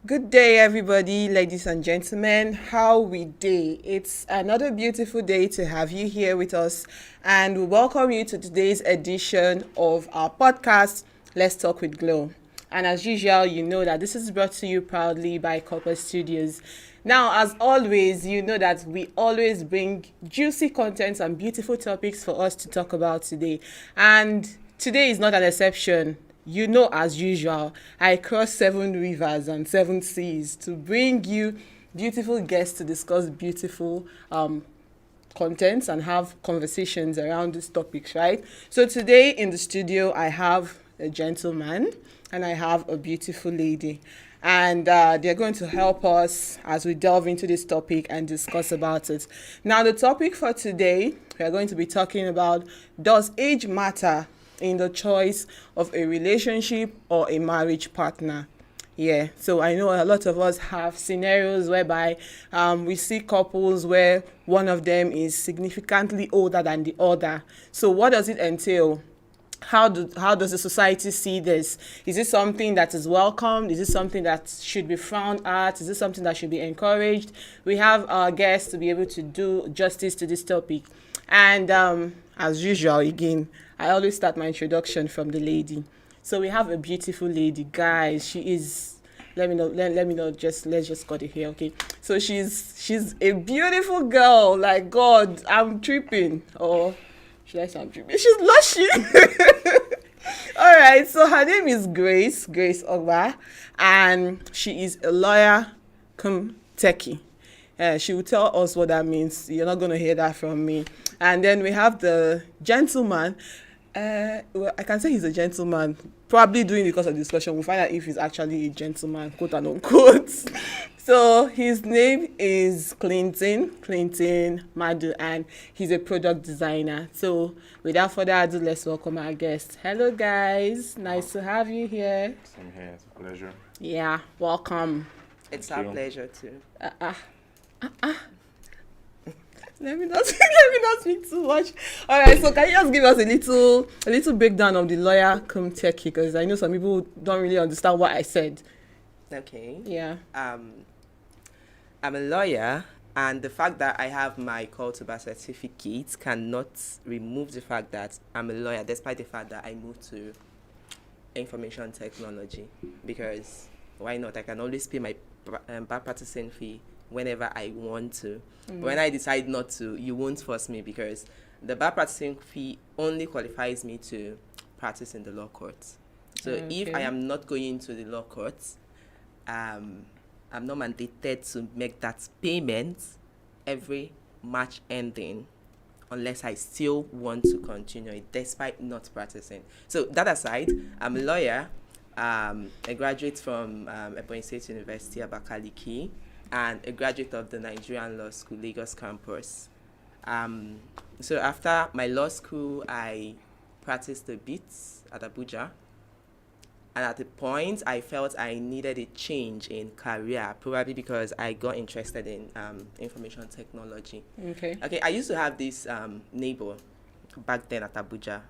Good day, everybody, ladies and gentlemen. How we day? It's another beautiful day to have you here with us, and we welcome you to today's edition of our podcast, Let's Talk with Glow. And as usual, you know that this is brought to you proudly by Copper Studios. Now, as always, you know that we always bring juicy contents and beautiful topics for us to talk about today. And today is not an exception. You know, as usual, I cross 7 rivers and 7 seas to bring you beautiful guests to discuss beautiful contents and have conversations around these topics, right? So today in the studio, I have a gentleman and I have a beautiful lady. And they're going to help us as we delve into this topic and discuss about it. Now, the topic for today, we are going to be talking about, does age matter in the choice of a relationship or a marriage partner? Yeah, so I know a lot of us have scenarios whereby we see couples where one of them is significantly older than the other. So what does it entail? How does the society see this? Is it something that is welcomed? Is it something that should be frowned at? Is it something that should be encouraged? We have our guests to be able to do justice to this topic. And as usual, again, I always start my introduction from the lady. So we have a beautiful lady, guys. She is, let me know, just let's just cut it here, okay? So she's a beautiful girl. Like, God, I'm tripping. Or should I say I'm tripping? She's blushing. All right, so her name is Grace Ogba, and she is a lawyer come techie. She will tell us what that means. You're not going to hear that from me. And then we have the gentleman. Well, I can say he's a gentleman. Probably doing it because of the discussion. We'll find out if he's actually a gentleman, quote and unquote. So his name is Clinton Madu, and he's a product designer. So without further ado, let's welcome our guest. Hello, guys. Nice to have you here. Same here. It's a pleasure. Yeah, welcome. It's Thank our you. pleasure too. Let me not let me not speak too much. All right, so can you just give us a little breakdown of the lawyer come techie, because I know some people don't really understand what I said. Okay. Yeah. I'm a lawyer, and the fact that I have my call to bar certificate cannot remove the fact that I'm a lawyer, despite the fact that I moved to information technology. Because why not? I can always pay my bar practicing fee whenever I want to. But when I decide not to, you won't force me, because the bar practicing fee only qualifies me to practice in the law courts. So if I Okay. am not going to the law courts, I'm not mandated to make that payment every March ending unless I still want to continue it despite not practicing. So that aside, I'm a lawyer, a graduate from Ebonyi State University, Abakaliki, and a graduate of the Nigerian Law School, Lagos campus. So after my law school, I practiced a bit at Abuja. And at the point, I felt I needed a change in career, probably because I got interested in information technology. Okay. Okay, I used to have this neighbor back then at Abuja,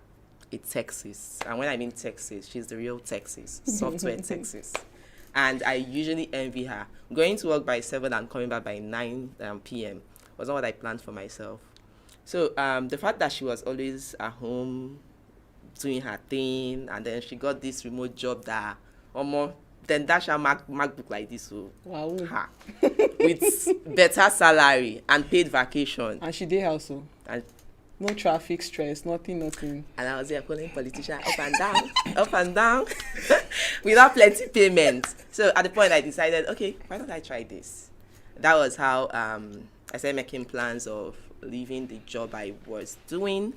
a Texas. And when I mean Texas, she's the real Texas, software Texas. And I usually envy her. Going to work by 7 and coming back by 9 p.m. was not what I planned for myself. So the fact that she was always at home doing her thing, and then she got this remote job that almost then dash her MacBook like this, so Wow. ha, with better salary and paid vacation. And she did also. And No traffic stress, nothing. I was there calling politicians up and down, up and down, without plenty payment. So at the point I decided, okay, why don't I try this? That was how I started making plans of leaving the job I was doing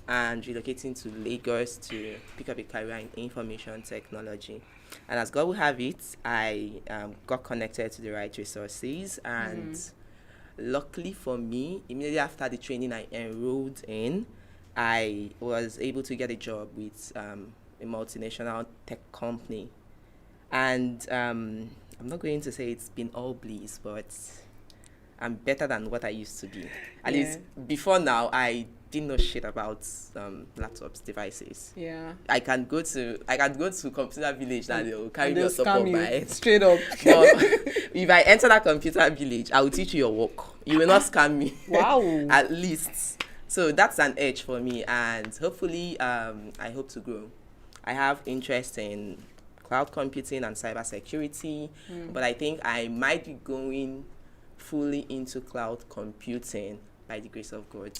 and relocating to Lagos to pick up a career in information technology. And as God will have it, I got connected to the right resources, and luckily for me, immediately after the training I enrolled in, I was able to get a job with a multinational tech company. And I'm not going to say it's been all bliss, but I'm better than what I used to be. At Yeah. least before now, I didn't know shit about laptops, devices. Yeah. I can go to computer village and they'll carry And me they'll on top of scam my you head. straight up. But if I enter that computer village, I will teach you your work. You will not scam me. Wow. At least. So that's an edge for me, and hopefully, I hope to grow. I have interest in cloud computing and cybersecurity, but I think I might be going fully into cloud computing by the grace of God.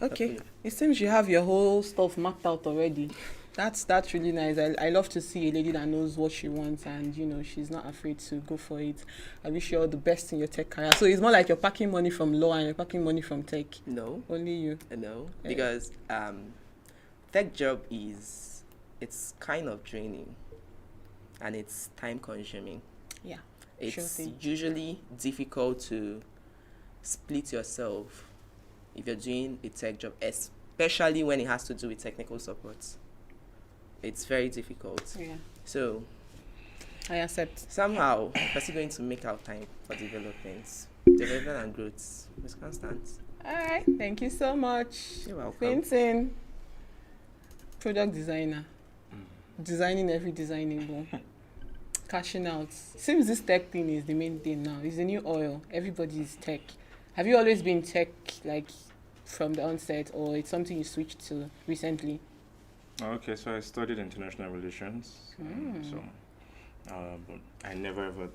Okay. Hopefully. It seems you have your whole stuff mapped out already. That's really nice. I love to see a lady that knows what she wants and, you know, she's not afraid to go for it. I wish you all the best in your tech career. So it's more like you're packing money from law and you're packing money from tech. No, Only you. no, Yeah. because tech job it's kind of draining, and it's time consuming. Yeah. It's Sure thing. usually difficult to split yourself if you're doing a tech job, especially when it has to do with technical support. It's very difficult. Yeah. So I accept. somehow, we're still going to make our time for development and growth. It's constant. All right. Thank you so much. You're welcome. Quentin, product designer. Designing every designable. Cashing out. Seems this tech thing is the main thing now. It's the new oil. Everybody is tech. Have you always been tech, like, from the onset, or it's something you switched to recently? Okay, so I studied international relations. But I never ever,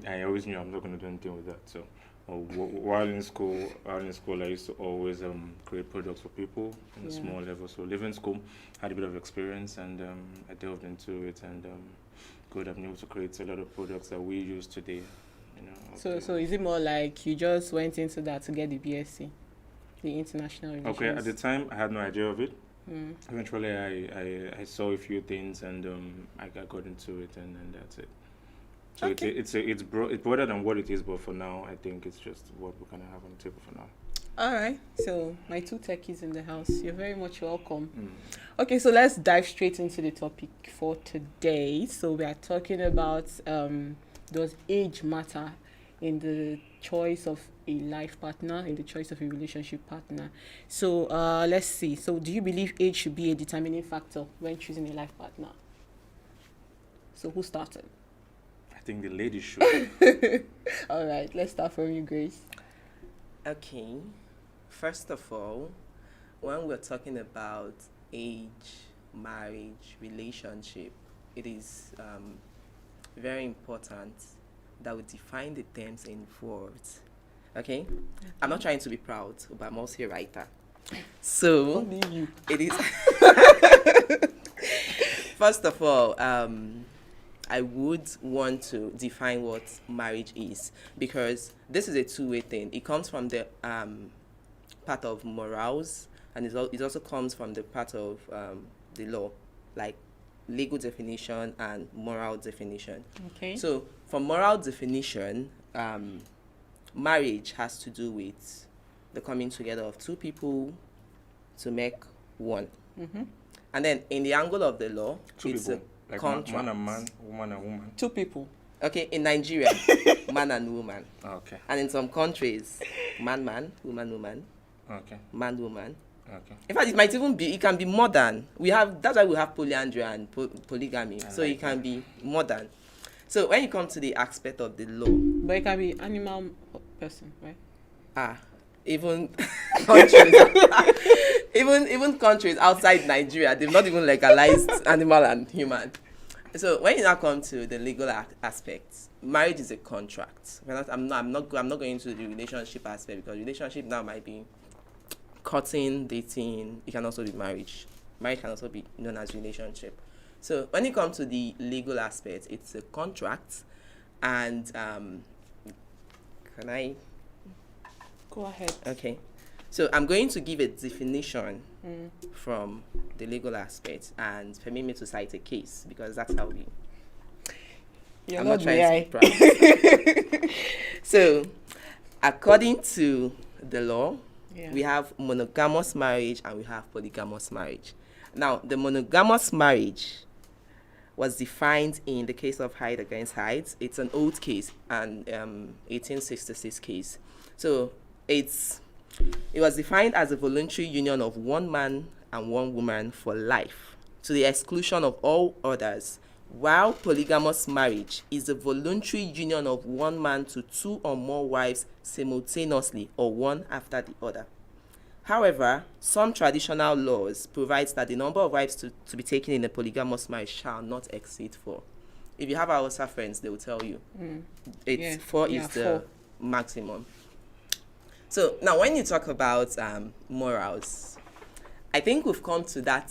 I always knew I'm not going to do anything with that. So while in school, I used to always create products for people in a Yeah. small level. So leaving school, had a bit of experience, and I delved into it, and good, I've been able to create a lot of products that we use today. You know. So is it more like you just went into that to get the BSc, the international relations? Okay, at the time, I had no idea of it. Mm. Eventually, I saw a few things, and I got into it, and that's it. So Okay. it's broader than what it is, but for now, I think it's just what we kind of have on the table for now. All right. So my two techies in the house, you're very much welcome. Okay, so let's dive straight into the topic for today. So we are talking about does age matter in the choice of a life partner, in the choice of a relationship partner? So let's see. So do you believe age should be a determining factor when choosing a life partner? So who started? I think the ladies should. All right, let's start from you, Grace. Okay. First of all, when we're talking about age, marriage, relationship, it is very important that we define the terms involved. Okay? I'm not trying to be proud, but I'm also a writer. So, Only you. it is. First of all, I would want to define what marriage is, because this is a two-way thing. It comes from the part of morals, and it also comes from the part of the law, like legal definition and moral definition. Okay. So, for moral definition, marriage has to do with the coming together of two people to make one. Mm-hmm. And then, in the angle of the law, Two it's people, a like contract. man and man, woman and woman. Two people. Okay, in Nigeria, man and woman. Okay, And in some countries, man, woman, okay, man, woman. okay. In fact, it can be modern. That's why we have polyandry and polygamy. So it can be modern. So when you come to the aspect of the law, But it can be animal person, right? even countries, even countries outside Nigeria, they've not even legalized animal and human. So when you now come to the legal aspects, marriage is a contract. I'm not going to the relationship aspect, because relationship now might be courting, dating. It can also be marriage. Marriage can also be known as relationship. So when it comes to the legal aspect, it's a contract, and can I? Go ahead. Okay. So I'm going to give a definition from the legal aspect, and permit me to cite a case, because that's how we. You're I'm not not trying the to be proud. So, according to the law, Yeah. we have monogamous marriage and we have polygamous marriage. Now, the monogamous marriage, was defined in the case of Hyde against Hyde. It's an old case, an 1866 case. So it was defined as a voluntary union of one man and one woman for life, to the exclusion of all others, while polygamous marriage is a voluntary union of one man to two or more wives simultaneously, or one after the other. However, some traditional laws provide that the number of wives to be taken in a polygamous marriage shall not exceed 4. If you have Hausa friends, they will tell you it's 4 is the 4 maximum. So now when you talk about morals, I think we've come to that,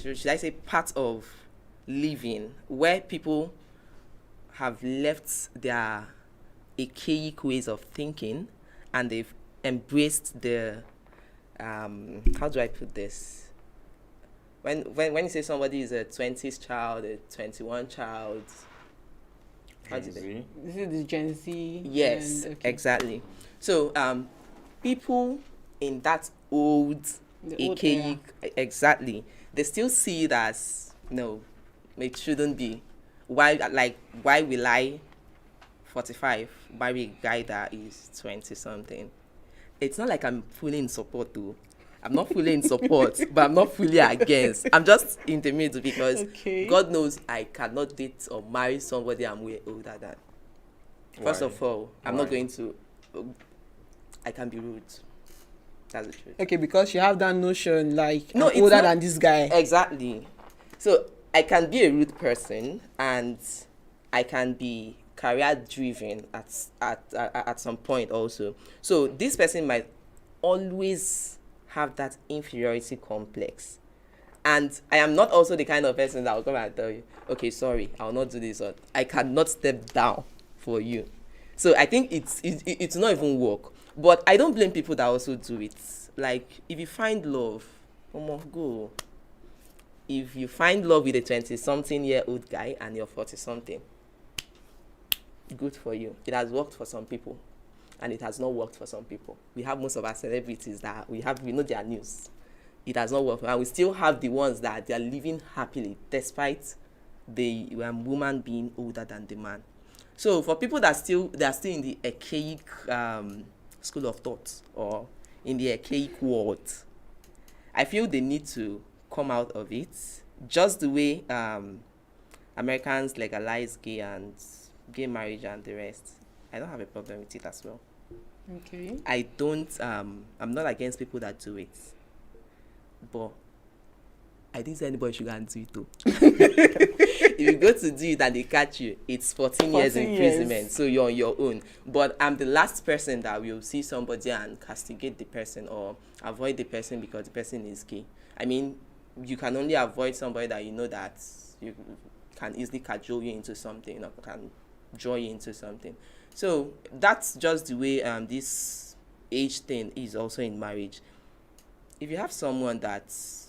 should I say, part of living where people have left their archaic ways of thinking and they've embraced the how do I put this? When you say somebody is a 20s child, a 21 child, how do they? This is the Gen Z. Yes, and, okay. exactly. So people in that old The old archaic, exactly, they still see it as no, it shouldn't be. Why will I 45 marry a guy that is 20 something? It's not like I'm fully in support though. I'm not fully in support, but I'm not fully against. I'm just in the middle because Okay. God knows I cannot date or marry somebody I'm way older than. First Why? of all, I'm Why? not going to. I can be rude. That's the truth. Okay, because you have that notion like No, I'm it's older not- than this guy. Exactly. So I can be a rude person and I can be career driven at some point also. So this person might always have that inferiority complex. And I am not also the kind of person that will come and tell you, okay, sorry, I will not do this, or I cannot step down for you. So I think it's not even work. But I don't blame people that also do it. Like, if you find love, go. If you find love with a 20-something-year-old guy and you're 40-something, good for you. It has worked for some people, and it has not worked for some people. We have most of our celebrities that we know their news. It has not worked, and we still have the ones that they are living happily despite the woman being older than the man. So for people that are still in the archaic school of thought or in the archaic world, I feel they need to come out of it, just the way Americans legalize gay marriage and the rest. I don't have a problem with it as well. Okay. I'm not against people that do it, but I didn't say anybody should go and do it too. If you go to do it and they catch you, it's 14 years 14 imprisonment, years. so you're on your own. But I'm the last person that will see somebody and castigate the person or avoid the person because the person is gay. I mean, you can only avoid somebody that you know that you can easily cajole you into something or can draw you into something. So that's just the way this age thing is also in marriage. If you have someone that's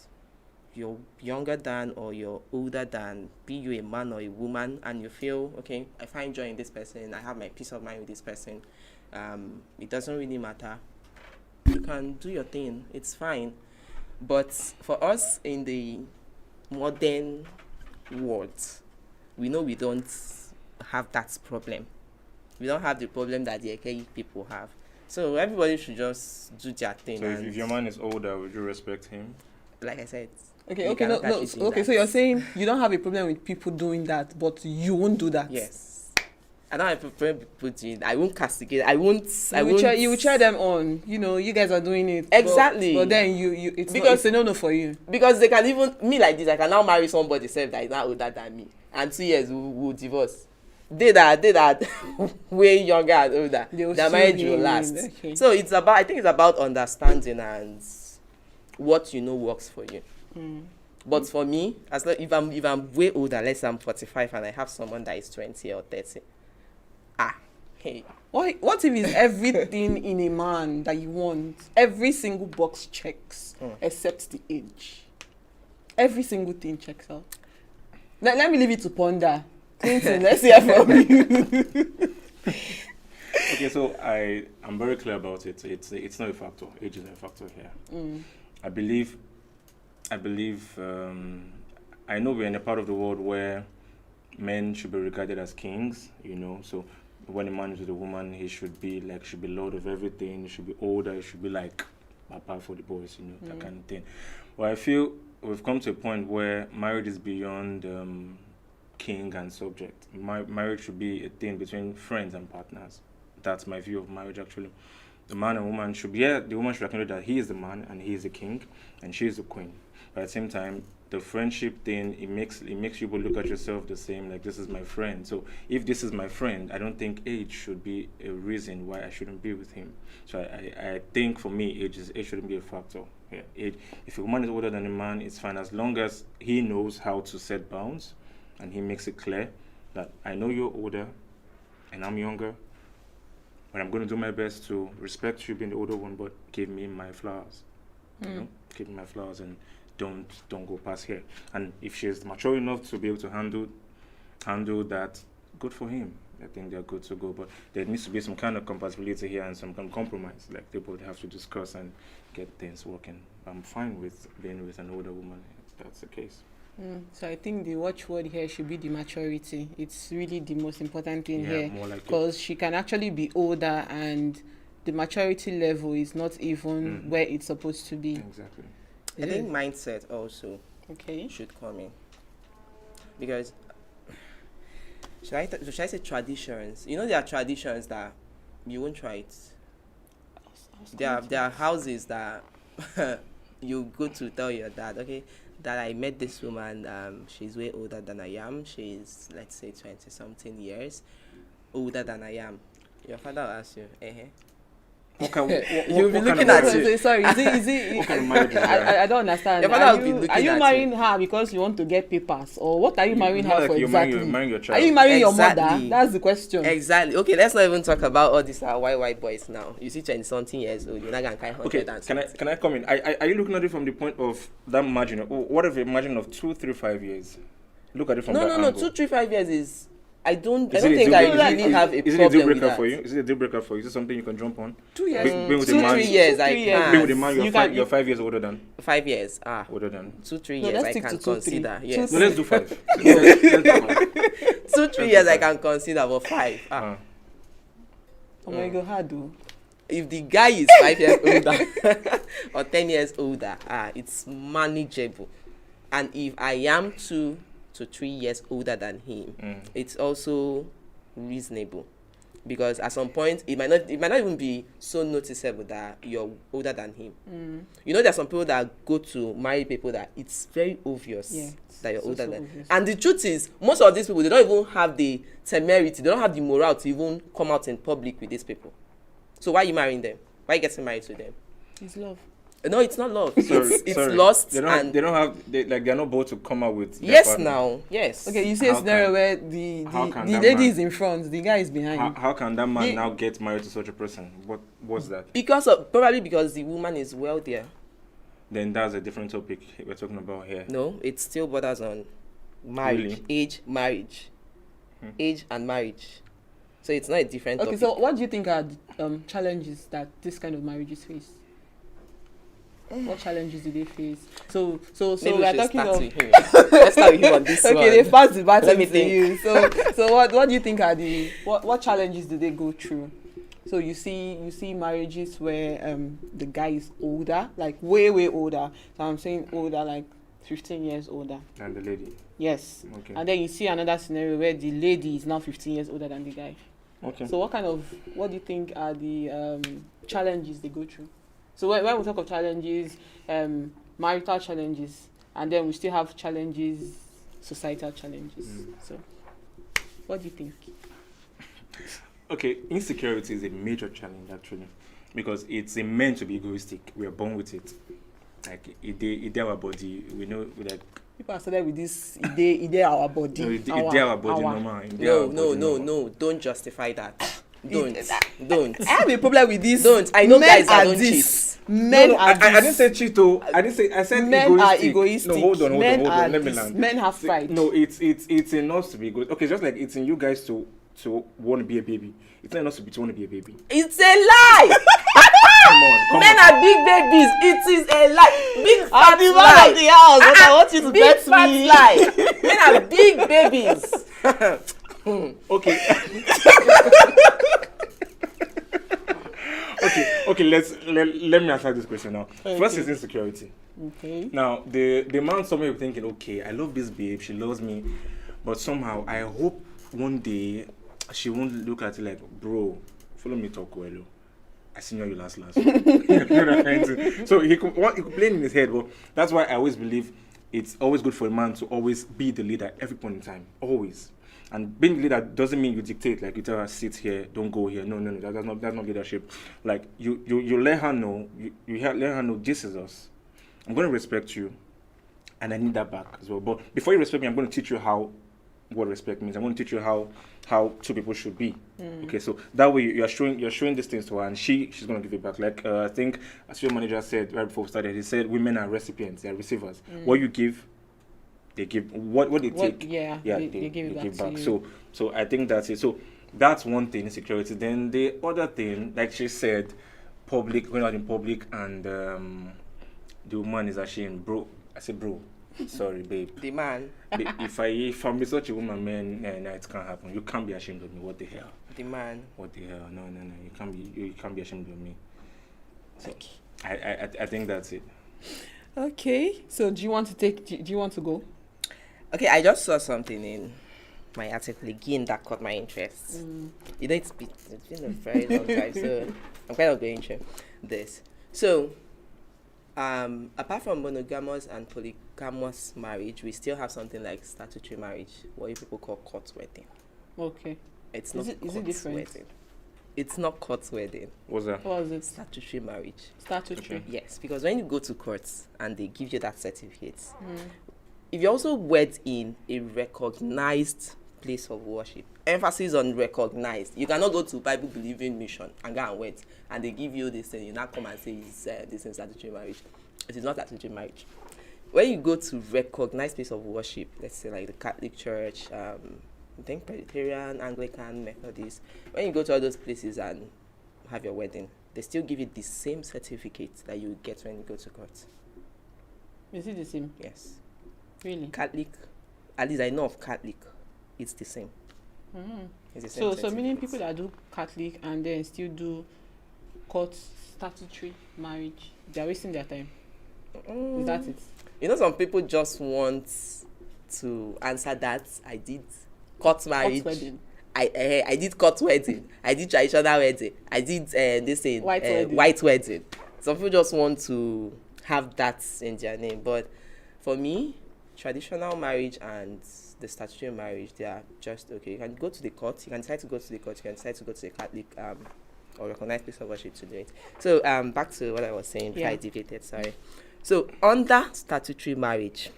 you're younger than or you're older than, be you a man or a woman, and you feel, okay, I find joy in this person, I have my peace of mind with this person, it doesn't really matter. You can do your thing, it's fine. But for us in the modern world, we know we don't have that problem. We don't have the problem that the archaic people have. So everybody should just do their thing. So and if your man is older, would you respect him? like I said, Okay, you okay, cannot catch no, you doing okay. that. So you're saying you don't have a problem with people doing that, but you won't do that. yes. I don't have a problem with people doing it. I won't castigate. I won't. You will cheer them on. You know, you guys are doing it. Exactly. But then it's Because- a no for you. Because they can even, me like this, I can now marry somebody self that is now older than me, and 2 years we'll divorce. They that way younger and older, They will their still marriage be will in- last. okay. So I think it's about understanding and what you know works for you. But for me, if I'm way older, let's say I'm 45 and I have someone that is 20 or 30, hey, What if it's everything in a man that you want? Every single box checks except the age. Every single thing checks out. Let me leave it to ponder. Clinton, let's hear from you. Okay, so I'm very clear about it. It's not a factor. Age is not a factor here. I believe I know we're in a part of the world where men should be regarded as kings, so when a man is with a woman, he should be lord of everything, he should be older, he should be like papa for the boys, that kind of thing. Well, I feel we've come to a point where marriage is beyond king and subject. Marriage should be a thing between friends and partners. That's my view of marriage, actually. The man and woman should be, the woman should acknowledge that he is the man and he is the king and she is the queen. But at the same time, the friendship thing, it makes you look at yourself the same, like this is my friend. So if this is my friend, I don't think age should be a reason why I shouldn't be with him. So I think for me, age shouldn't be a factor. Yeah, age, if a woman is older than a man, it's fine as long as he knows how to set bounds and he makes it clear that I know you're older and I'm younger, but I'm going to do my best to respect you being the older one, but give me my flowers. Give me my flowers and don't go past here. And if she's mature enough to be able to handle that, good for him. I think they're good to go. But there needs to be some kind of compatibility here and some kind of compromise. Like they both have to discuss and get things working. I'm fine with being with an older woman if that's the case. So I think the watchword here should be the maturity. It's really the most important thing here, more because she can actually be older and the maturity level is not even where it's supposed to be. Exactly. I think mindset also Okay. should come in, because should I say traditions? There are traditions that you won't try it. There are houses that you go to tell your dad, okay, that I met this woman, she's way older than I am. She's, let's say, 20-something years older than I am. Your father will ask you, You'll be looking at you. Sorry, is it? What kind of marriage is that? I don't understand. Your father will be looking Are you at marrying her because you want to get papers, or what are you marrying her for you're exactly? marrying your Are child. you marrying your Exactly. mother? That's the question. Exactly. Okay, let's not even talk about all these white boys now. You see 20-something years old, you're not going to carry 100 Okay, and can I come in? Are you looking at it from the point of that margin? What if a margin of 2, 3, 5 years? Look at it from that No. angle. 2, 3, 5 years is. I don't Is it a think deal- I is really have a Is it a problem deal with breaker that. for you? Is it a deal breaker for you? Is it something you can jump on? 2 years. Being with a 2, man- 3 years, 2, I 3 years. can. Being with a man, You can- you're 5 years older than 5 years. 2, 2, 3 No, years let's I stick can to 2, 3. consider. 2, Yes. No, let's do 5. let's do 5. 2, 3 years I can consider, but 5. Uh, Oh my God, how do? If the guy is 5 years older or 10 years older, it's manageable. And if I am 2 to 3 years older than him, it's also reasonable, because at some point it might not even be so noticeable that you're older than him. There's some people that go to marry people that it's very obvious that you're it's older also than. obvious. And the truth is, most of these people, they don't even have the temerity, they don't have the morale to even come out in public with these people. So why are you marrying them? Why are you getting married to them? It's love. No, it's not love. sorry, It's sorry. lost. They're not both to come out with. their Yes, partner. now. Yes. Okay, you see a How scenario can- where the how can the that lady man- is in front, the guy is behind. How can that man Ye- now get married to such a person? What's that? Probably because the woman is wealthier. Then that's a different topic we're talking about here. No, it still borders on marriage, Really? age and marriage. So it's not a different Okay, topic. so what do you think are the challenges that this kind of marriages face? What challenges do they face? So Maybe we are should talking start of. with him. Let's start with him on this one. Okay, they passed the baton Let me to think. you. So what do you think are the what challenges do they go through? So you see marriages where the guy is older, like way older. So I'm saying older, like 15 years older. And the lady. Yes. Okay. And then you see another scenario where the lady is now 15 years older than the guy. Okay. So what do you think are the challenges they go through? So when we talk of challenges, marital challenges, and then we still have challenges, societal challenges. So what do you think? Okay, insecurity is a major challenge actually, because it's meant to be egoistic. We are born with it. Like it our body. We know like People are started with this ide our body. no, it our body normal. No. Don't justify that. Don't. I have a problem with this. Don't. I know Men guys that are don't this. cheat. Men No, are I didn't this. say cheat. I said Men are egoistic. egoistic. No, hold on. Men are Let me this. land. Men have See, pride. No, it's in us to be good. Okay, just like it's in you guys to want to be a baby. It's not enough to want to be a baby. It's a lie. Come Men on. are big babies. It is a lie. Big fat I'm the man lie. of the house, but I want you to Big bet fat me. lie. Men are big babies. Okay. okay. Let me answer this question now. First is insecurity. Okay. Now the man somewhere will be thinking, okay, I love this babe, she loves me, but somehow I hope one day she won't look at it like, bro, follow me talk well. I seen you last. So he could play in his head, but that's why I always believe it's always good for a man to always be the leader at every point in time. Always. And being the leader doesn't mean you dictate, like you tell her, sit here, don't go here. No, that's not leadership. Like you let her know, let her know this is us. I'm going to respect you, and I need that back as well. But before you respect me, I'm going to teach you what respect means. I'm going to teach you how two people should be. Okay, so that way you're showing these things to her, and she's going to give it back. Like I think, as your manager said right before we started, he said women are recipients, they are receivers. What you give, they give. What they take, they give it back to you. So I think that's it. So that's one thing, insecurity. Then the other thing, like she said, going out in public and the woman is ashamed, bro. I said, bro. Sorry, babe. The man. If I'm with such a woman, man, no, it can't happen. You can't be ashamed of me. What the hell? The man. What the hell? No. You can't be ashamed of me. So I think that's it. Okay. So do you want to go? Okay, I just saw something in my article again that caught my interest. You know, it's been a very long time, so I'm kind of going through this. So, apart from monogamous and polygamous marriage, we still have something like statutory marriage, what you people call court wedding. Okay. It's not Is it court different? wedding. It's not court wedding. What's that? What was it? Statutory marriage. Statutory. Okay. Yes, because when you go to courts and they give you that certificate, if you also wed in a recognized place of worship, emphasis on recognized, you cannot go to Bible believing mission and go and wed and they give you this thing, you now come and say this is statutory marriage. It is not statutory marriage. When you go to recognized place of worship, let's say like the Catholic Church, I think Presbyterian, Anglican, Methodist, when you go to all those places and have your wedding, they still give you the same certificate that you get when you go to court. Is it the same? Yes. Really? Catholic, at least I know of Catholic, it's the same. It's the same So meaning certificate. people that do Catholic and then still do court statutory marriage, they're wasting their time. Is that it? You know, some people just want to answer that. I did court marriage. Court wedding. I did court wedding. I did traditional wedding. I did this thing, white wedding. Some people just want to have that in their name. But for me, traditional marriage and the statutory marriage, they are just okay. You can go to the court. You can decide to go to the court. You can decide to go to the Catholic or recognized place of worship to do it. So back to what I was saying before I deviated. Sorry. So under statutory marriage,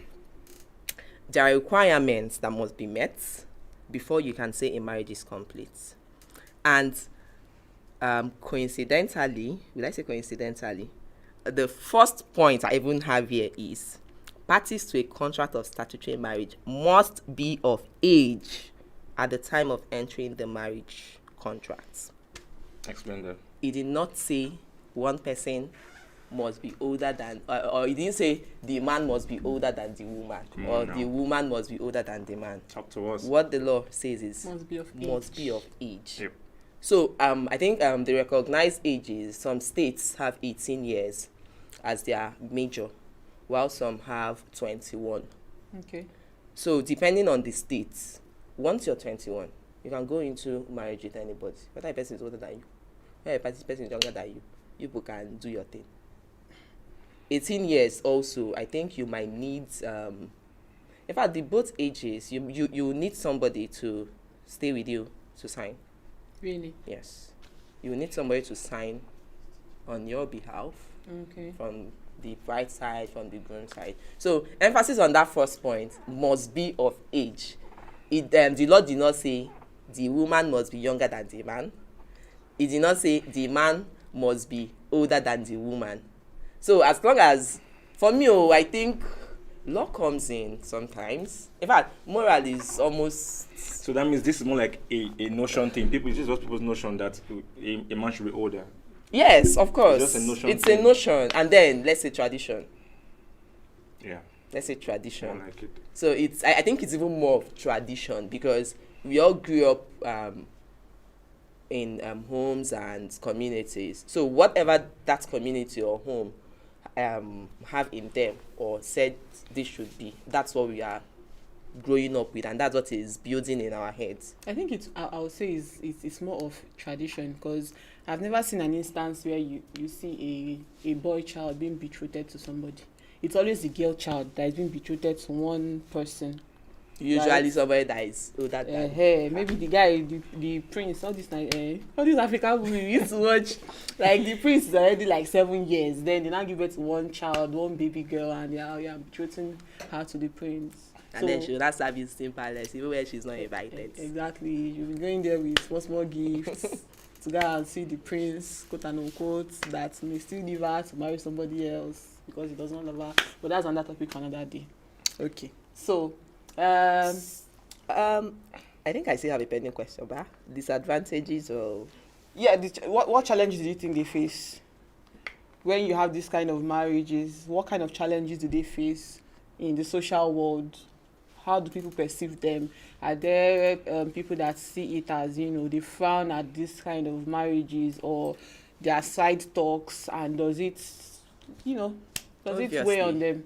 there are requirements that must be met before you can say a marriage is complete. And coincidentally, the first point I even have here is parties to a contract of statutory marriage must be of age at the time of entering the marriage contract. Explain that. It did not say one person must be older than, or it didn't say the man must be older than the woman, the woman must be older than the man. Talk to us. What the law says is Must be of age. Yep. So I think the recognized ages, some states have 18 years as their major, while some have 21. Okay. So depending on the states, once you're 21, you can go into marriage with anybody. Whether a person is older than you, whether a person is younger than you, you people can do your thing. 18 years also, I think you might need, in fact, the both ages, you need somebody to stay with you to sign. Really? Yes. You need somebody to sign on your behalf. Okay. From the bride side, from the groom side. So emphasis on that first point, must be of age. The law did not say the woman must be younger than the man. It did not say the man must be older than the woman. So as long as, for me, I think law comes in sometimes. In fact, moral is almost... So that means this is more like a notion thing. This is just people's notion that a man should be older. Yes, of course. just a notion It's a thing. notion, and then let's say tradition. Yeah, Let's say I tradition. like it. So I think it's even more of tradition because we all grew up in homes and communities. So whatever that community or home have in them or said this should be, that's what we are growing up with, and that's what is building in our heads. I think I would say it's more of tradition, because I've never seen an instance where you see a boy child being betrothed to somebody. It's always the girl child that is being betrothed to one person. Usually Right. somebody that is older than Maybe the guy, the prince, all this African movie we used to watch, like the prince is already like 7 years. Then they now give birth to one child, one baby girl, and yeah, betrothing her to the prince. and then she will not serve in same palace even when she's not invited. Exactly. You'll be going there with small gifts to go and see the prince, quote and unquote, that may still leave her to marry somebody else because he does not love her. But that's another topic for another day. Okay. So, I think I still have a pending question, but disadvantages of yeah, what challenges do you think they face when you have this kind of marriages? What kind of challenges do they face in the social world? How do people perceive them? Are there people that see it as, they frown at this kind of marriages, or their side talks, and does it weigh Obviously. on them?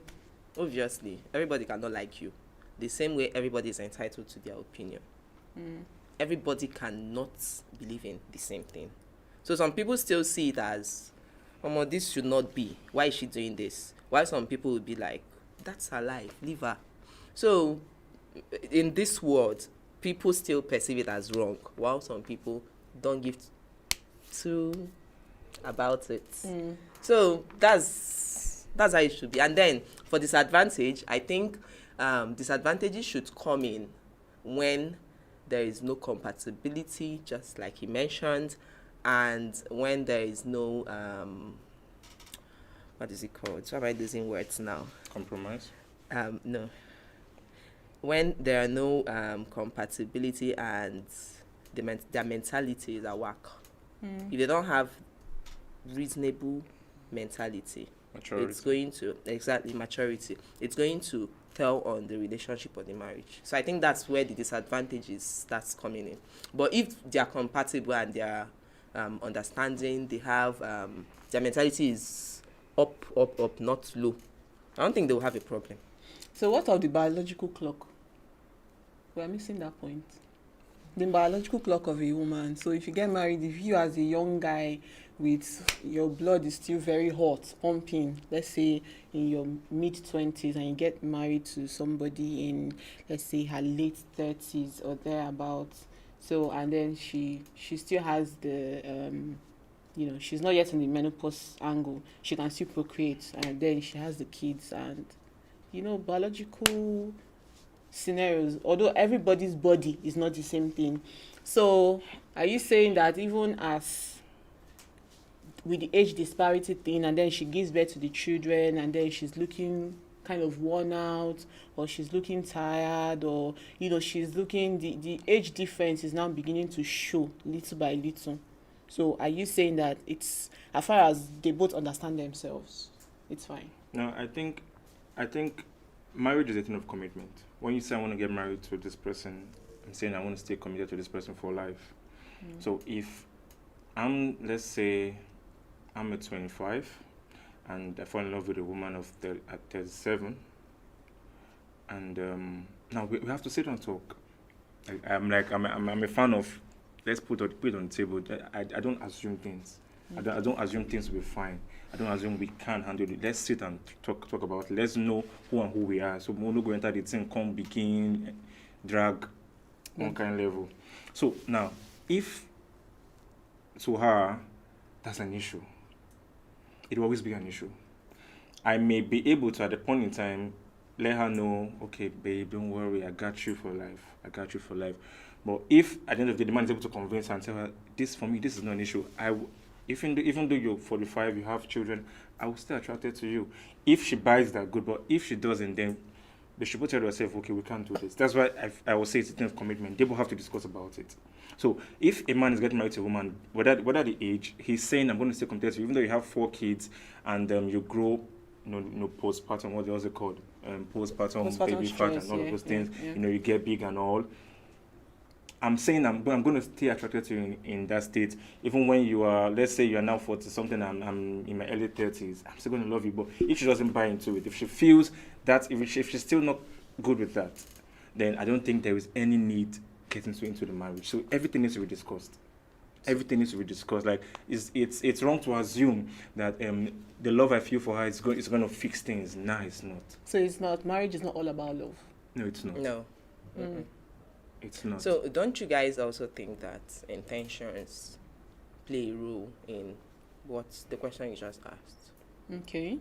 obviously everybody cannot like you the same way everybody is entitled to their opinion. Everybody cannot believe in the same thing. So some people still see it as, this should not be. Why is she doing this? While some people will be like, that's her life, leave her. So in this world, people still perceive it as wrong, while some people don't give two about it. So that's how it should be. And then for disadvantage, I think disadvantages should come in when there is no compatibility, just like he mentioned, and when there is no what is it called? Why am I losing words now? Compromise. No. When there are no compatibility and their mentality is at work. If they don't have reasonable mentality, Maturity. it's going to maturity. It's going to tell on the relationship or the marriage. So I think that's where the disadvantages starts coming in. But if they are compatible and they are understanding, they have their mentality is up, not low, I don't think they will have a problem. So what of the biological clock? We are missing that point. The biological clock of a woman. So if you get married, if you as a young guy with your blood is still very hot, pumping, let's say in your mid-20s, and you get married to somebody in, let's say, her late 30s or thereabouts. So, and then she still has the, she's not yet in the menopause angle. She can still procreate, and then she has the kids, and, biological scenarios, although everybody's body is not the same thing. So are you saying that even as with the age disparity thing, and then she gives birth to the children, and then she's looking kind of worn out, or she's looking tired, or she's looking, the age difference is now beginning to show little by little? So are you saying that it's, as far as they both understand themselves, it's fine? No, I think marriage is a thing of commitment. When you say I want to get married to this person, I'm saying I want to stay committed to this person for life. So if let's say I'm at 25 and I fall in love with a woman at 37, and now we have to sit and talk. I'm a fan of, let's put it on the table. I don't assume things. I don't assume things will be fine. I don't assume we can handle it. Let's sit and talk about it. Let's know who and who we are. So we'll not go enter the thing, come begin, drag, one kind of level. So now, if to her, that's an issue, it will always be an issue. I may be able to, at the point in time, let her know, okay, babe, don't worry, I got you for life. But if at the end of the day, the man is able to convince her and tell her, this for me, this is not an issue. Even though you're 45, you have children, I will still attracted to you. If she buys that, good. But if she doesn't, then they should both tell themselves, okay, we can't do this. That's why I will say it's a thing of commitment. They both have to discuss about it. So if a man is getting married to a woman, whether the age, he's saying, I'm going to stay committed to you, even though you have 4 kids and you grow, postpartum, what else it called? Postpartum baby fat and all of those things. Yeah. You get big and all. I'm saying I'm going to stay attracted to you in that state, even when you are, let's say you are now 40 something, I'm in my early 30s. I'm still going to love you. But if she doesn't buy into it, if she feels that, if she's still not good with that, then I don't think there is any need getting into the marriage. So everything needs to be discussed. Everything needs to be discussed. Like it's wrong to assume that the love I feel for her is going to fix things. Nah, it's not. So it's not, marriage is not all about love. No, it's not. No. It's not. So don't you guys also think that intentions play a role in what the question you just asked? Okay.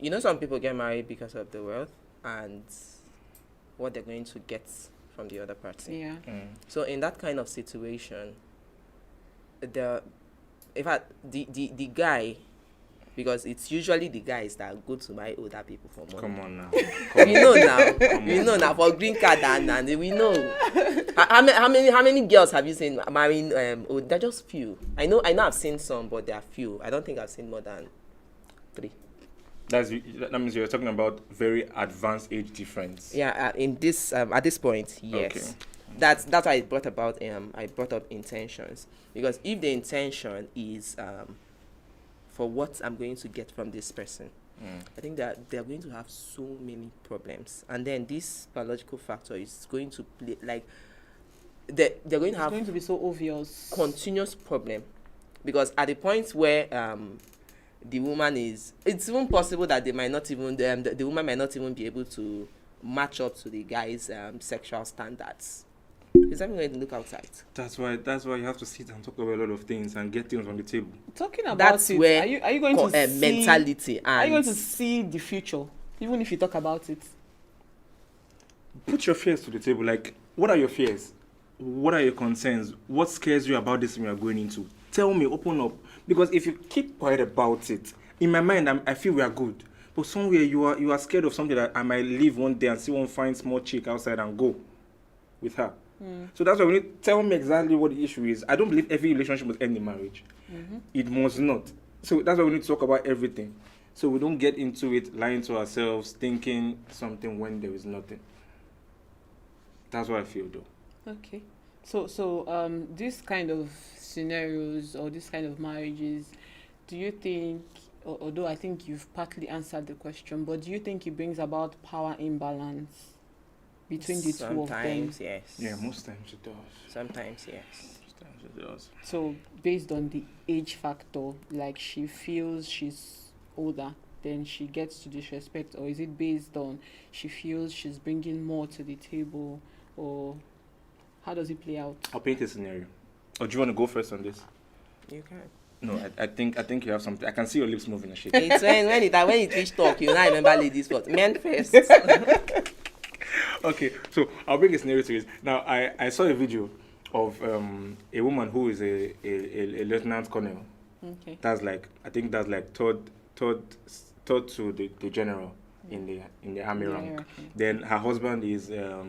You know, some people get married because of the wealth and what they're going to get from the other party. Yeah. So in that kind of situation, the guy, because it's usually the guys that go to marry older people for money. Come on now. We know now for green card and we know. How many girls have you seen marrying? They're just few. I know I've seen some, but they are few. I don't think I've seen more than 3. That means you're talking about very advanced age difference. Yeah, in this at this point, yes. Okay. That's why I brought up intentions, because if the intention is for what I'm going to get from this person, I think that they're going to have so many problems, and then this biological factor is going to play like they're going to have It's going to be so obvious. continuous problem, because at the point where the woman is, it's even possible that they might not even the woman might not even be able to match up to the guy's sexual standards. Is that going to look outside? That's why you have to sit and talk about a lot of things and get things on the table. Talking about That's it, where are you going to see mentality Are you and going to see the future, even if you talk about it? Put your fears to the table. Like, what are your fears? What are your concerns? What scares you about this thing you are going into? Tell me, open up. Because if you keep quiet about it, in my mind, I feel we are good. But somewhere you are scared of something that I might leave one day and see one fine small chick outside and go with her. So that's why we need to tell me exactly what the issue is. I don't believe every relationship must end in marriage. It must not. So that's why we need to talk about everything. So we don't get into it lying to ourselves, thinking something when there is nothing. That's what I feel though. Okay. So this kind of scenarios or this kind of marriages, do you think, although I think you've partly answered the question, but do you think it brings about power imbalance between the two of them? sometimes yes. Yeah, most times it does. Sometimes yes. Most times it does. So based on the age factor, like she feels she's older, then she gets to disrespect, or is it based on she feels she's bringing more to the table, or how does it play out? I'll paint a scenario. Or do you want to go first on this? You can. No, I think you have something. I can see your lips moving and shit. It's when it reach talk, you now remember ladies first. Men first. Okay, so I'll bring a scenario to it. Now, I saw a video of a woman who is a lieutenant colonel. Okay. That's like, I think that's like third to the general in the army Yeah, rank. okay. Then her husband is a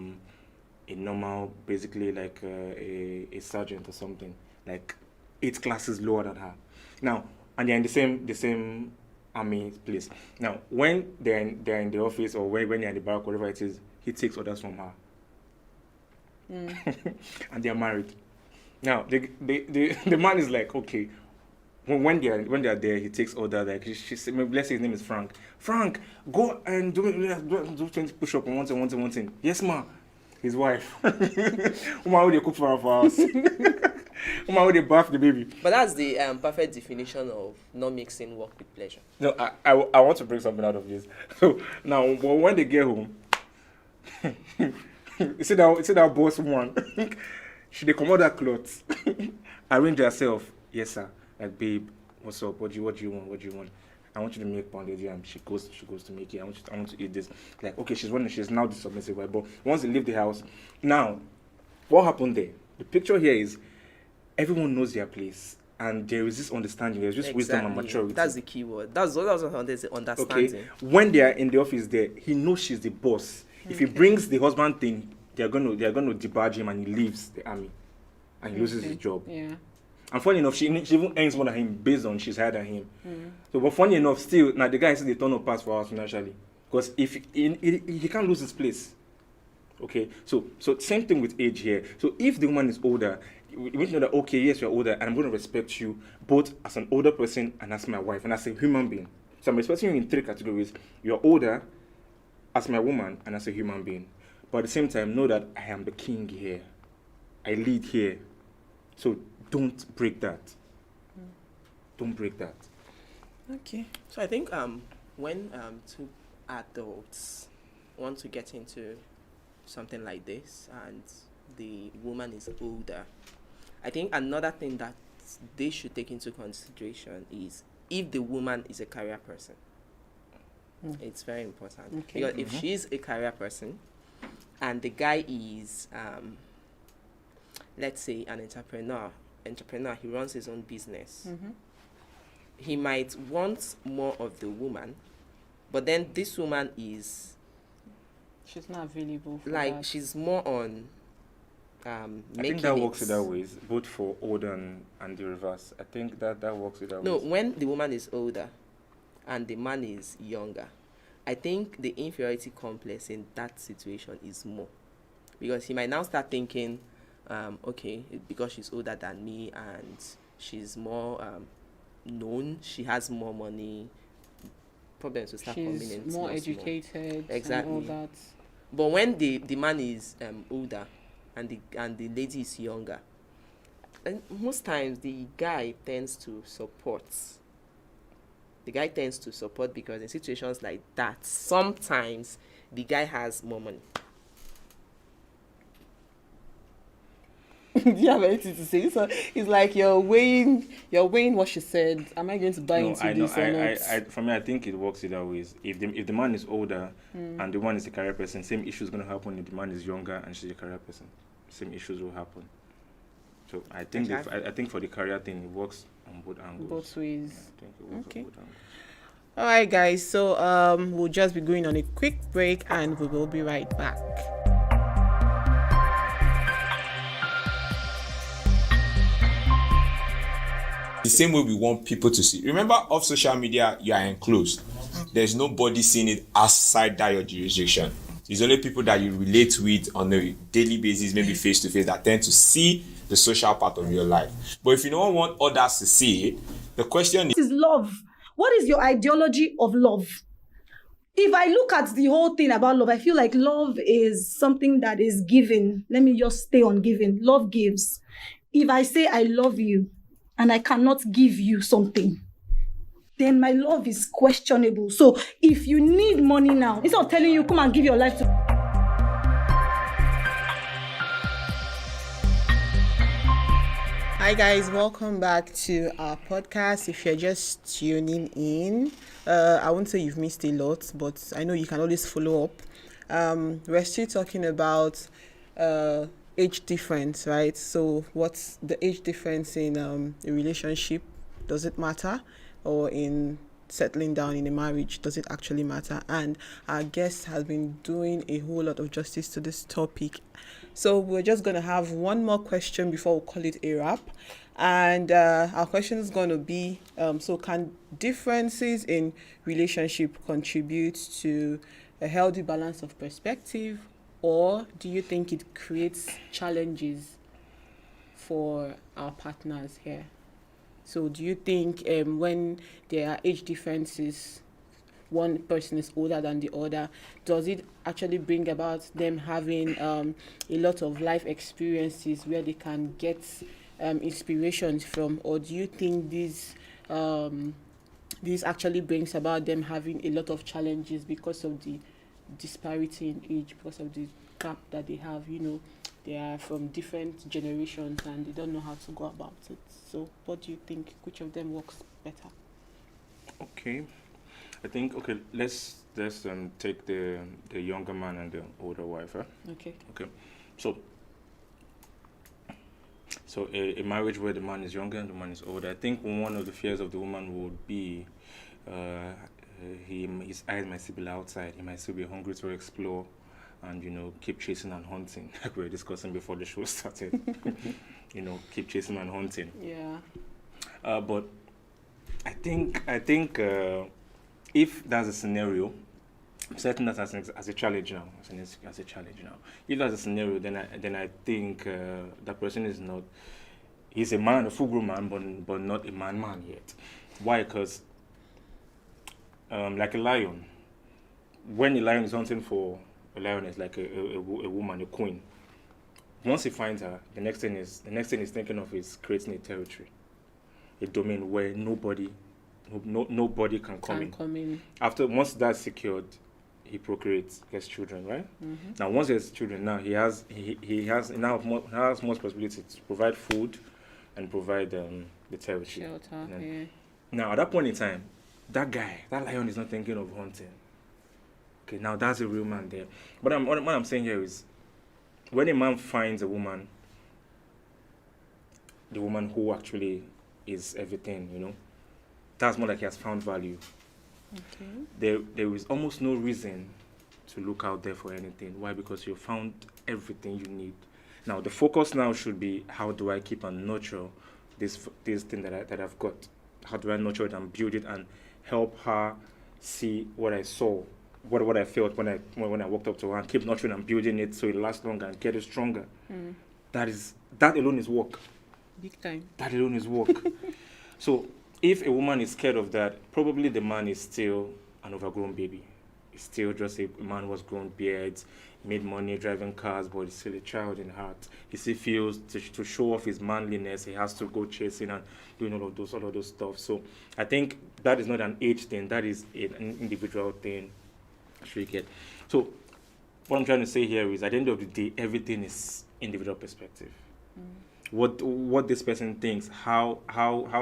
normal, basically like a sergeant or something, like 8 classes lower than her. Now, and they're in the same army place. Now, when they're in the office or when they're in the barrack, whatever it is, he takes orders from her. And they're married. Now, the man is like, okay, when they are there, he takes order. Like she said, maybe let's say his name is Frank. Frank, go and do 20 push-up and one thing. Yes, ma. His wife. Uma would they cook for our house. Uma would they bath the baby. But that's the perfect definition of not mixing work with pleasure. No, I want to bring something out of this. So now, when they get home, you see that boss woman. Should they come out that clothes? Arrange herself. Yes, sir. Like, babe, what's up? What do you want? I want you to make pounded yam. She goes to make it. I want to eat this. Like, okay, she's now the submissive wife. But once they leave the house, now, what happened there? The picture here is everyone knows their place, and there is this understanding. There's just wisdom and maturity. That's the key word. That's what I was understanding. Okay. When they are in the office, there, he knows she's the boss. If he brings the husband thing, they're going to debarge him and he leaves the army and he loses his job. Yeah. And funny enough, she even earns more than him based on she's higher than him. So, but funny enough, still, now the guy said they turn up pass for us financially. Because if he can't lose his place. Okay, so same thing with age here. So if the woman is older, we need to know that, okay, yes, you're older, and I'm going to respect you both as an older person and as my wife and as a human being. So I'm respecting you in 3 categories. You're older as my woman and as a human being. But at the same time, know that I am the king here. I lead here. So don't break that. Don't break that. Okay. So I think when two adults want to get into something like this and the woman is older, I think another thing that they should take into consideration is if the woman is a career person. It's very important. Okay. Because if she's a career person and the guy is, let's say, an entrepreneur, he runs his own business, he might want more of the woman, but then this woman is She's not available for like that. she's more on I making think that it. works either ways, both for older and the reverse. I think that works either No, ways. when the woman is older and the man is younger, I think the inferiority complex in that situation is more. Because he might now start thinking, okay, because she's older than me and she's more known, she has more money, problems will start coming in. She's small, more small. educated Exactly. and all that. But when the man is older and the lady is younger, and most times the guy tends to support. The guy tends to support because in situations like that, sometimes the guy has more money. Do you have anything to say? So it's like you're weighing what she said. Am I going to buy No, into I know. this or not? For me, I think it works either ways. If the man is older and the one is a career person, same issue is going to happen. If the man is younger and she's a career person, same issues will happen. So I think Exactly. I think for the career thing, it works on both angles. Both ways. I think it works Okay. on both angles. All right, guys. So we'll just be going on a quick break, and we will be right back. The same way we want people to see. Remember, off social media, you are enclosed. There's nobody seeing it outside that your jurisdiction. It's only people that you relate with on a daily basis, maybe face to face, that tend to see the social part of your life. But if you don't want others to see it, the question is love. What is your ideology of love? If I look at the whole thing about love, I feel like love is something that is given. Let me just stay on giving. Love gives. If I say I love you and I cannot give you something, then my love is questionable. So if you need money now, instead of telling you, come and give your life to... Hi guys, welcome back to our podcast. If you're just tuning in, I won't say you've missed a lot, but I know you can always follow up. We're still talking about age difference, right? So what's the age difference in a relationship? Does it matter? Or in settling down in a marriage, does it actually matter? And our guest has been doing a whole lot of justice to this topic. So we're just going to have one more question before we call it a wrap. And our question is going to be, so can differences in relationship contribute to a healthy balance of perspective, or do you think it creates challenges for our partners here? So do you think when there are age differences, one person is older than the other, does it actually bring about them having a lot of life experiences where they can get inspirations from, or do you think this actually brings about them having a lot of challenges because of the disparity in age, because of the gap that they have? You know, they are from different generations and they don't know how to go about it. So what do you think? Which of them works better? Okay, I think let's take the younger man and the older wife. Okay. Okay, so a marriage where the man is younger and the man is older. I think one of the fears of the woman would be his eyes might still be outside. He might still be hungry to explore, and keep chasing and hunting, like we were discussing before the show started. Keep chasing and hunting. Yeah. But I think if that's a scenario, I'm setting that as a challenge now. As a challenge now. If that's a scenario, then I think that person is not. He's a man, a full-grown man, but not a man yet. Why? Because like a lion, when a lion is hunting for a lioness, like a woman, a queen, once he finds her, the next thing he's thinking of is creating a territory, a domain where nobody can come in. Once that's secured, he procreates, gets children, right? Mm-hmm. Now, once he has children, now he has more responsibility to provide food and provide the territory. Shelter. Yeah. Now, at that point in time, that lion is not thinking of hunting. Okay, now that's a real man there. But what I'm saying here is, when a man finds a woman, the woman who actually is everything, that's more like he has found value. Okay. There is almost no reason to look out there for anything. Why? Because you found everything you need. Now the focus now should be, how do I keep and nurture this thing that I've got? How do I nurture it and build it and help her see what I saw, what I felt when I walked up to her, and keep nurturing and building it so it lasts longer and get it stronger. That alone is work. Big time. That alone is work. So if a woman is scared of that, probably the man is still an overgrown baby. He's still just a man who has grown beards, made money driving cars, but he's still a child in heart. He still feels to show off his manliness, he has to go chasing and doing all of those stuff. So I think that is not an age thing, that is an individual thing. So what I'm trying to say here is, at the end of the day, everything is individual perspective. What this person thinks, how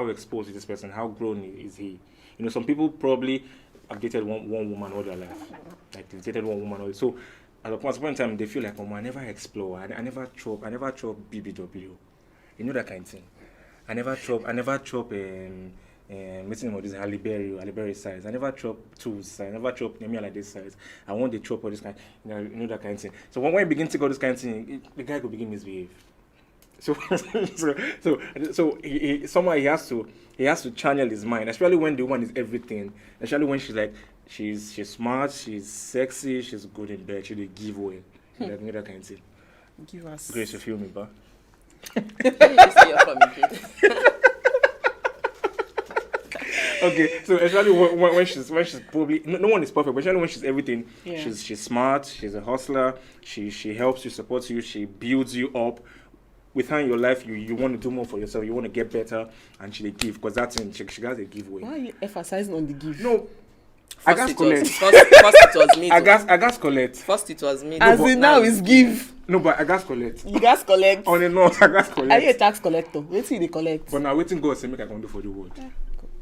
exposed is this person, how grown is he? Some people probably have dated one woman all their life. Like they've dated one woman all. So at a point in time, they feel like, I never explore, I never chop BBW. That kind of thing. I never chop missing all this Halle Berry size. I never chop tools. I never chop Nemi like this size. I want the chop all this kind. That kind of thing. So when you begin to go this kind of thing, the guy could begin misbehave. So he somehow he has to channel his mind, especially when the woman is everything. Especially when she's like she's smart, she's sexy, she's good in bed, she'll give away. That kind of thing. Give us Grace, you feel me, ba? Okay, so especially when she's probably no one is perfect, but especially when she's everything. Yeah. She's smart, she's a hustler, she helps you, supports you, she builds you up. With her in your life, you want to do more for yourself, you want to get better, and she give, because that's in she has a giveaway. Why are you emphasizing on the give? No, First it was me. I gas collect. First it was me. As in now is give. No, but I gas collect. You gas collect. On the north, I gas collect. Are you a tax collector? Wait till they collect. But now waiting God say make I come do for the world.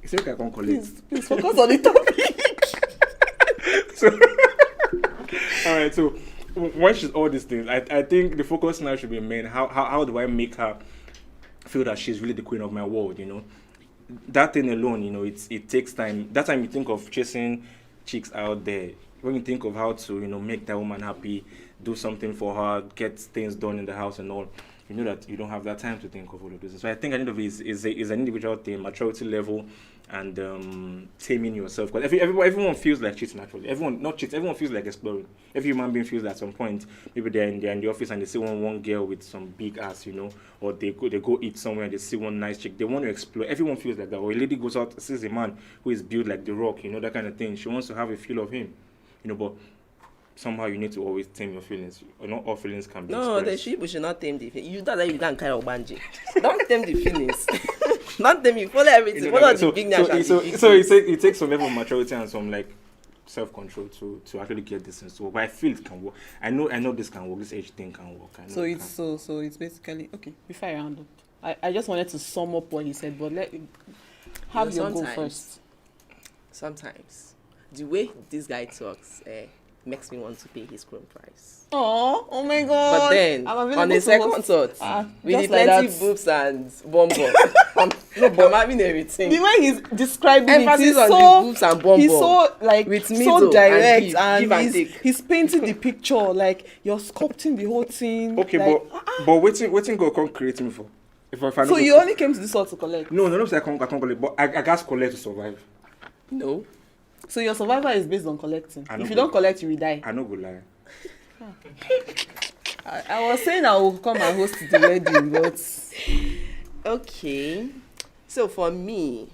He say make I come collect. Please focus on the topic. So, all right. So when she's all these things, I think the focus now should be men. How do I make her feel that she's really the queen of my world? That thing alone, it takes time. That time you think of chasing chicks out there. When you think of how to, make that woman happy, do something for her, get things done in the house and all, you know that you don't have that time to think of all of this. So I think at the end of it is an individual thing, maturity level, and taming yourself. Because everyone feels like cheating actually. Everyone feels like exploring. Every human being feels that at some point, maybe they're in the office and they see one girl with some big ass, or they go eat somewhere and they see one nice chick. They want to explore. Everyone feels like that. Or a lady goes out, sees a man who is built like The Rock, that kind of thing. She wants to have a feel of him, but somehow you need to always tame your feelings. Not all feelings can be expressed. We should not tame the feelings. You don't like you can't carry a banji. Don't tame the feelings. Not tame you. Follow everything. Follow the big national. So it takes some level of maturity and some self-control to actually get this thing to work. But I feel it can work. I know this can work. This age thing can work. So it's basically okay. Before I round up, I just wanted to sum up what he said, but have your go first. Sometimes the way this guy talks, makes me want to pay his crown price. Oh my God. But then, I'm available on a to second host. thought, with the Just like plenty that. boobs and bonbon, I'm having everything. The way he's describing Emphasis it, he's on so, the boobs and bonbon. he's so like With so middle and direct, give and and take. he's painting the picture like you're sculpting the whole thing. Okay, like, but waiting go come create me for. If I so you only came to this hall to collect. No, say I can't collect, but I got collect to survive. No. So your survival is based on collecting. I know If you good. don't collect, you will die. I no go lie. I was saying I will come and host the wedding, but Okay. So for me,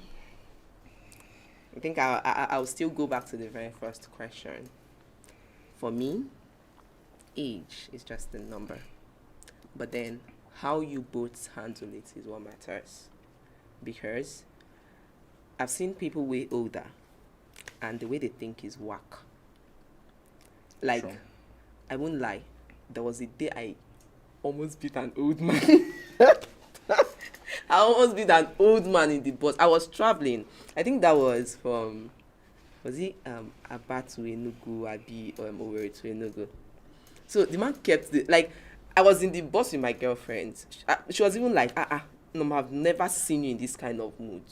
I think I'll still go back to the very first question. For me, age is just a number. But then how you both handle it is what matters. Because I've seen people way older and the way they think is whack. Like, Sure. I won't lie. There was a day I almost beat an old man. I almost beat an old man in the bus. I was traveling. I think that was from, was it Aba to Enugu, Abi, or Owerri to Enugu. So the man kept like, I was in the bus with my girlfriend. She was even like, no, I've never seen you in this kind of mood.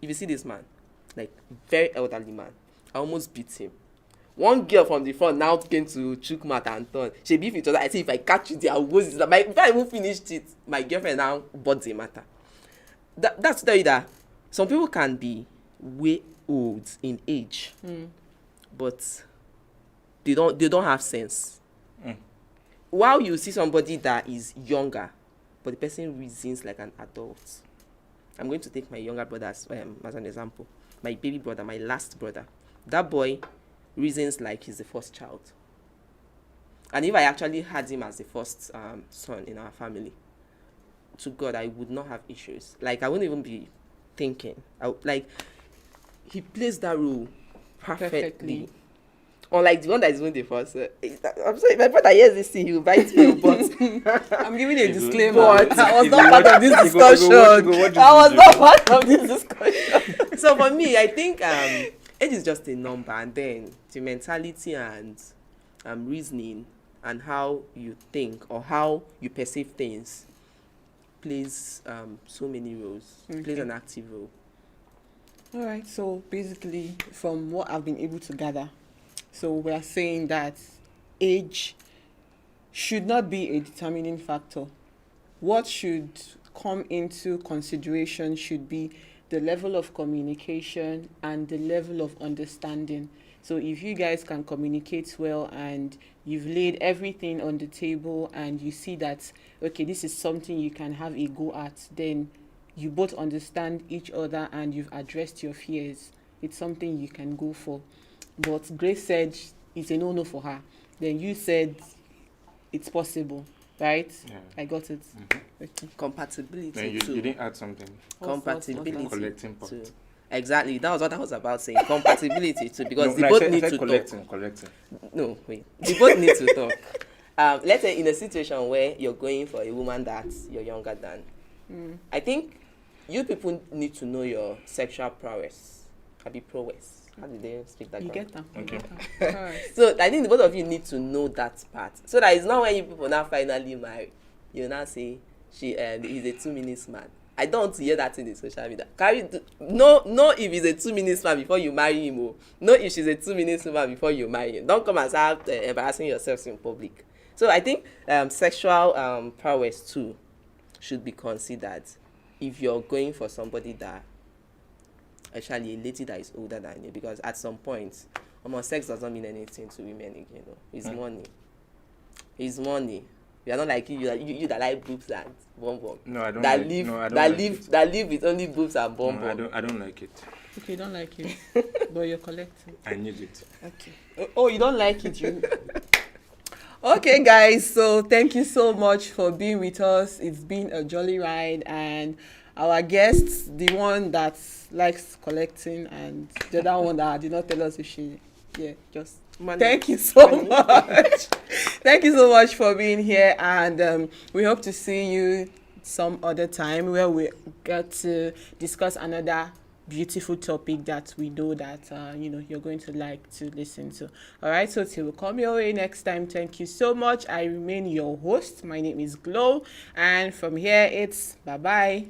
If you see this man, like very elderly man, I almost beat him. One girl from the front now came to chook mat and turn. She beat each other. I said, if I catch you there, I will go. Before I even finished it, my girlfriend now bought the matter. That's to tell you that some people can be way old in age, but they don't have sense. While you see somebody that is younger, but the person reasons like an adult. I'm going to take my younger brother as an example. My baby brother, my last brother. That boy reasons like he's the first child. And if I actually had him as the first son in our family, to God, I would not have issues. Like, I wouldn't even be thinking. He plays that role perfectly. Unlike the one that is doing the first. I'm sorry, my brother hears this thing, he will bite me, but I'm giving a disclaimer. But I was You not go part of this watch- you go discussion. watch I was this not part of this discussion. So for me, I think age is just a number, and then the mentality and reasoning and how you think or how you perceive things plays so many roles. Plays an active role. All right. So basically, from what I've been able to gather, so we are saying that age should not be a determining factor. What should come into consideration should be the level of communication and the level of understanding. So if you guys can communicate well and you've laid everything on the table and you see that, okay, this is something you can have a go at, then you both understand each other and you've addressed your fears. It's something you can go for. But Grace said it's a no-no for her. Then you said it's possible, right? Yeah. I got it. Okay. Compatibility Then you too. didn't add something. Compatibility Collecting part. too. Exactly. That was what I was about saying. Compatibility too, because No, they no, both I need said to collecting. talk. No, wait. They both need to talk. Let's say in a situation where you're going for a woman that you're younger than, I think you people need to know your sexual prowess. Can be prowess. How did they speak that? You grammar? get them. Okay. All right. So I think the both of you need to know that part, so that it's not when you people now finally marry, you now say he's a 2 minutes man. I don't want to hear that in the social media. Know if he's a 2 minutes man before you marry him, or know if she's a 2 minutes woman before you marry him. Don't come and start embarrassing yourselves in public. So I think sexual prowess too should be considered if you're going for somebody that actually a lady that is older than you, because at some point, sex doesn't mean anything to women again. You know? It's money. It's money. We are not like you that like boobs and bum bum. No, I don't. That like, live no, I don't that like live it. that live with only boobs and bum No, bum. I don't like it. Okay, you don't like it, but you're collecting. I need it. Okay. Oh, you don't like it, you. Okay, guys. So thank you so much for being with us. It's been a jolly ride, and our guests, the one that likes collecting, and the other one that did not tell us if she, just. Money. Thank you so much. Thank you so much for being here, and we hope to see you some other time where we get to discuss another beautiful topic that we know that you're going to like to listen to. All right, so till we come your way next time, thank you so much. I remain your host. My name is Glow, and from here it's bye bye.